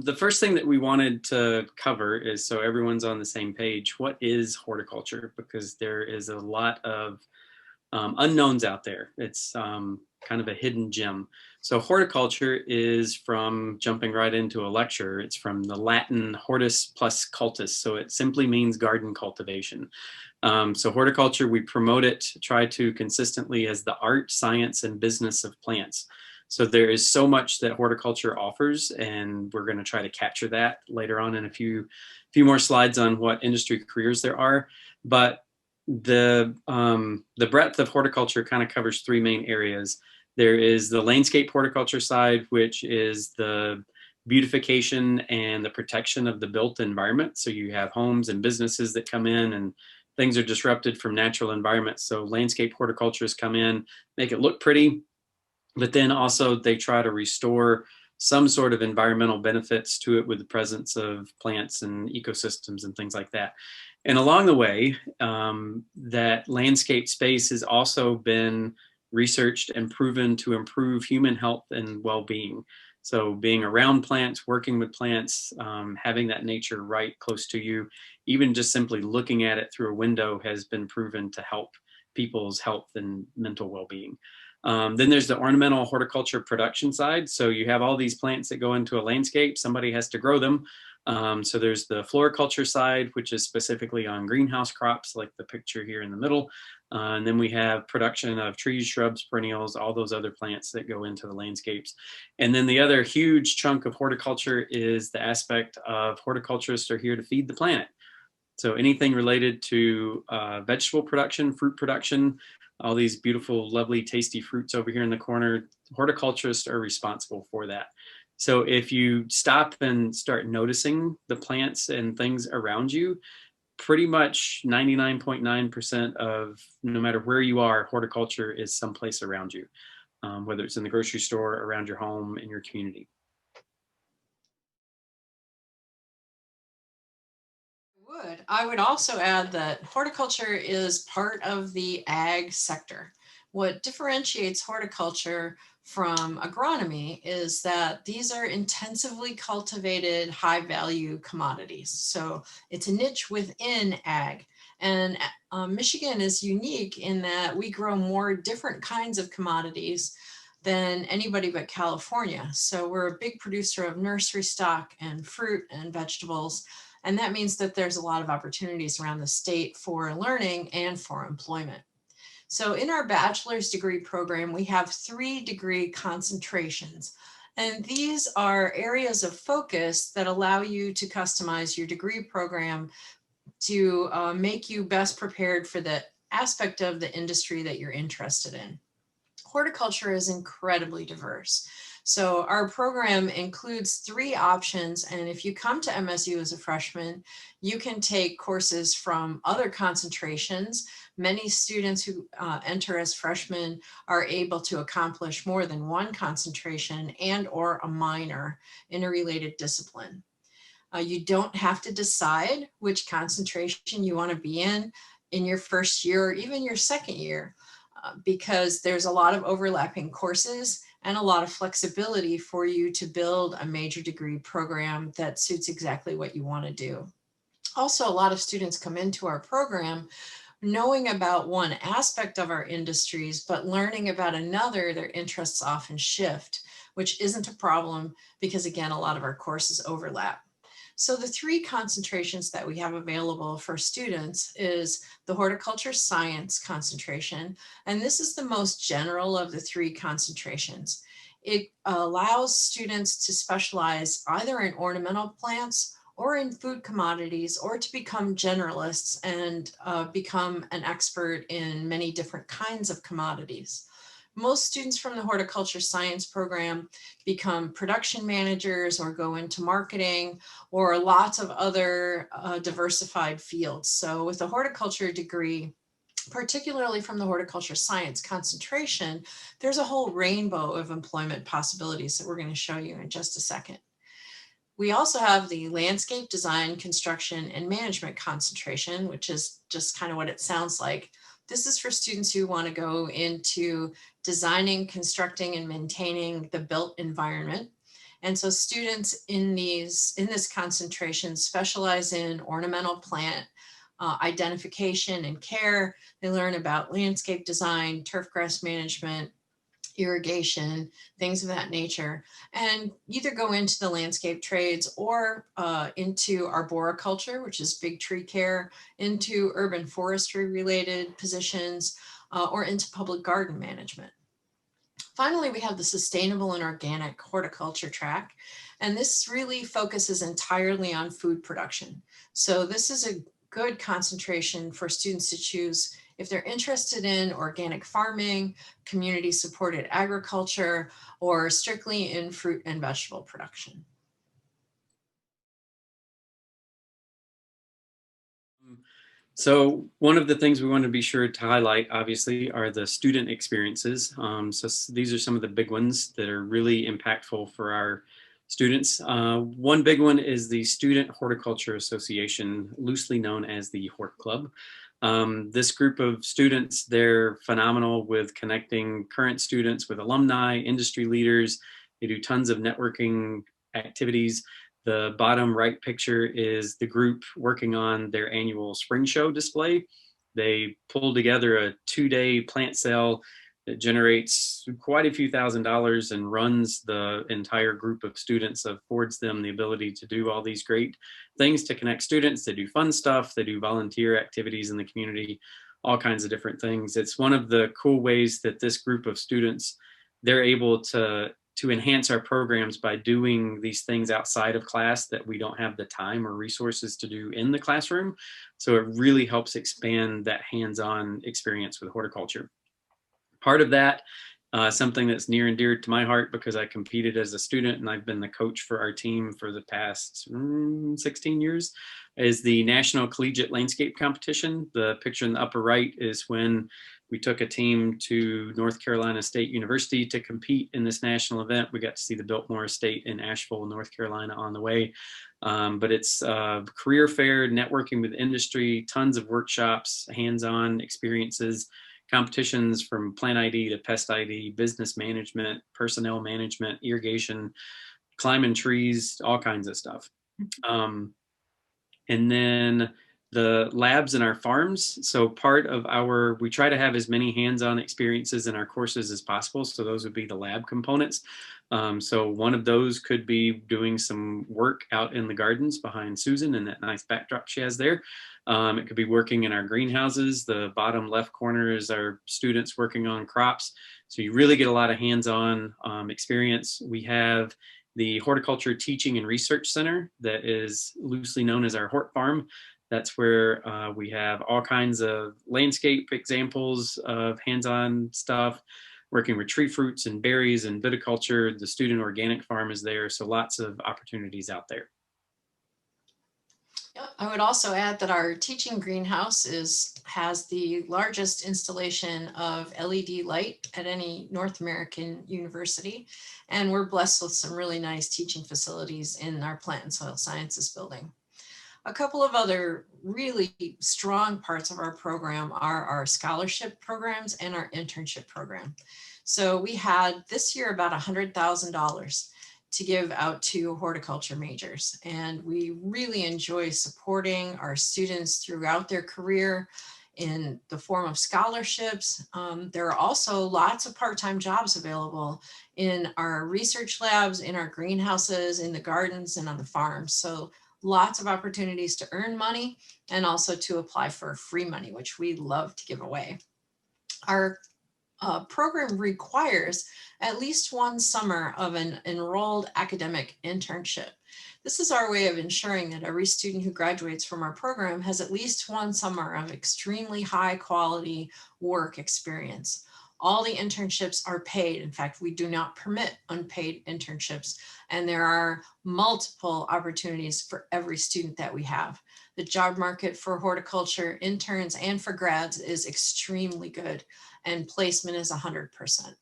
The first thing that we wanted to cover is so everyone's on the same page. What is horticulture? Because there is a lot of unknowns out there. It's kind of a hidden gem. So horticulture is from jumping right into a lecture. It's from the Latin hortus plus cultus. So it simply means garden cultivation. So horticulture, we promote it, try to consistently as the art, science, and business of plants. So there is so much that horticulture offers, and we're going to try to capture that later on in a few more slides on what industry careers there are. But the breadth of horticulture kind of covers three main areas. There is the landscape horticulture side, which is the beautification and the protection of the built environment. So you have homes and businesses that come in and things are disrupted from natural environments. So landscape horticulturists come in, make it look pretty, but then also they try to restore some sort of environmental benefits to it with the presence of plants and ecosystems and things like that. And along the way, that landscape space has also been researched and proven to improve human health and well-being. So being around plants, working with plants, having that nature right close to you, even just simply looking at it through a window has been proven to help people's health and mental well-being. Then there's the ornamental horticulture production side. So you have all these plants that go into a landscape. Somebody has to grow them. So there's the floriculture side, which is specifically on greenhouse crops, like the picture here in the middle. And then we have production of trees, shrubs, perennials, all those other plants that go into the landscapes. And then the other huge chunk of horticulture is the aspect of horticulturists are here to feed the planet. So anything related to vegetable production, fruit production, all these beautiful, lovely, tasty fruits over here in the corner, horticulturists are responsible for that. So if you stop and start noticing the plants and things around you, pretty much 99.9% of no matter where you are, horticulture is someplace around you, whether it's in the grocery store, around your home, in your community. I would also add that horticulture is part of the ag sector. What differentiates horticulture from agronomy is that these are intensively cultivated high value commodities. So it's a niche within ag. And Michigan is unique in that we grow more different kinds of commodities than anybody but California. So we're a big producer of nursery stock and fruit and vegetables. And that means that there's a lot of opportunities around the state for learning and for employment. So in our bachelor's degree program, we have 3-degree concentrations. And these are areas of focus that allow you to customize your degree program to make you best prepared for the aspect of the industry that you're interested in. Horticulture is incredibly diverse. So our program includes 3 options. And if you come to MSU as a freshman, you can take courses from other concentrations. Many students who enter as freshmen are able to accomplish more than one concentration and or a minor in a related discipline. You don't have to decide which concentration you want to be in your first year or even your second year. Because there's a lot of overlapping courses and a lot of flexibility for you to build a major degree program that suits exactly what you want to do. Also, a lot of students come into our program knowing about one aspect of our industries, but learning about another, their interests often shift, which isn't a problem because, again, a lot of our courses overlap. So the 3 concentrations that we have available for students is the horticulture science concentration, and this is the most general of the 3 concentrations. It allows students to specialize either in ornamental plants or in food commodities, or to become generalists and become an expert in many different kinds of commodities. Most students from the horticulture science program become production managers or go into marketing or lots of other diversified fields. So with a horticulture degree, particularly from the horticulture science concentration, there's a whole rainbow of employment possibilities that we're going to show you in just a second. We also have the landscape design, construction, and management concentration, which is just kind of what it sounds like. This is for students who want to go into designing, constructing, and maintaining the built environment. And so students in this concentration specialize in ornamental plant identification and care. They learn about landscape design, turf grass management, irrigation, things of that nature, and either go into the landscape trades or into arboriculture, which is big tree care, into urban forestry related positions, or into public garden management. Finally, we have the sustainable and organic horticulture track, and this really focuses entirely on food production. So this is a good concentration for students to choose if they're interested in organic farming, community supported agriculture, or strictly in fruit and vegetable production. So one of the things we want to be sure to highlight, obviously, are the student experiences. These are some of the big ones that are really impactful for our students. One big one is the Student Horticulture Association, loosely known as the Hort Club. This group of students, they're phenomenal with connecting current students with alumni, industry leaders. They do tons of networking activities. The bottom right picture is the group working on their annual spring show display. They pulled together a 2-day plant sale that generates quite a few $1,000s and runs the entire group of students, affords them the ability to do all these great things to connect students. They do fun stuff, they do volunteer activities in the community, all kinds of different things. It's one of the cool ways that this group of students, they're able to enhance our programs by doing these things outside of class that we don't have the time or resources to do in the classroom. So it really helps expand that hands-on experience with horticulture. Part of that, something that's near and dear to my heart because I competed as a student and I've been the coach for our team for the past 16 years, is the National Collegiate Landscape Competition. The picture in the upper right is when we took a team to North Carolina State University to compete in this national event. We got to see the Biltmore Estate in Asheville, North Carolina on the way. But it's a career fair, networking with industry, tons of workshops, hands-on experiences, competitions from plant ID to pest ID, business management, personnel management, irrigation, climbing trees, all kinds of stuff. Um, and then the labs in our farms. So part of we try to have as many hands-on experiences in our courses as possible. So those would be the lab components. So one of those could be doing some work out in the gardens behind Susan and that nice backdrop she has there. It could be working in our greenhouses. The bottom left corner is our students working on crops. So you really get a lot of hands-on experience. We have the Horticulture Teaching and Research Center that is loosely known as our Hort Farm. That's where we have all kinds of landscape examples of hands-on stuff, working with tree fruits and berries and viticulture. The student organic farm is there, so lots of opportunities out there. Yep. I would also add that our teaching greenhouse has the largest installation of LED light at any North American university. And we're blessed with some really nice teaching facilities in our plant and soil sciences building. A couple of other really strong parts of our program are our scholarship programs and our internship program. So we had this year about $100,000 to give out to horticulture majors. And we really enjoy supporting our students throughout their career in the form of scholarships. There are also lots of part-time jobs available in our research labs, in our greenhouses, in the gardens, and on the farms. So lots of opportunities to earn money and also to apply for free money, which we love to give away. Our program requires at least one summer of an enrolled academic internship. This is our way of ensuring that every student who graduates from our program has at least one summer of extremely high quality work experience. All the internships are paid. In fact, we do not permit unpaid internships, and there are multiple opportunities for every student that we have. The job market for horticulture interns and for grads is extremely good, and placement is 100%.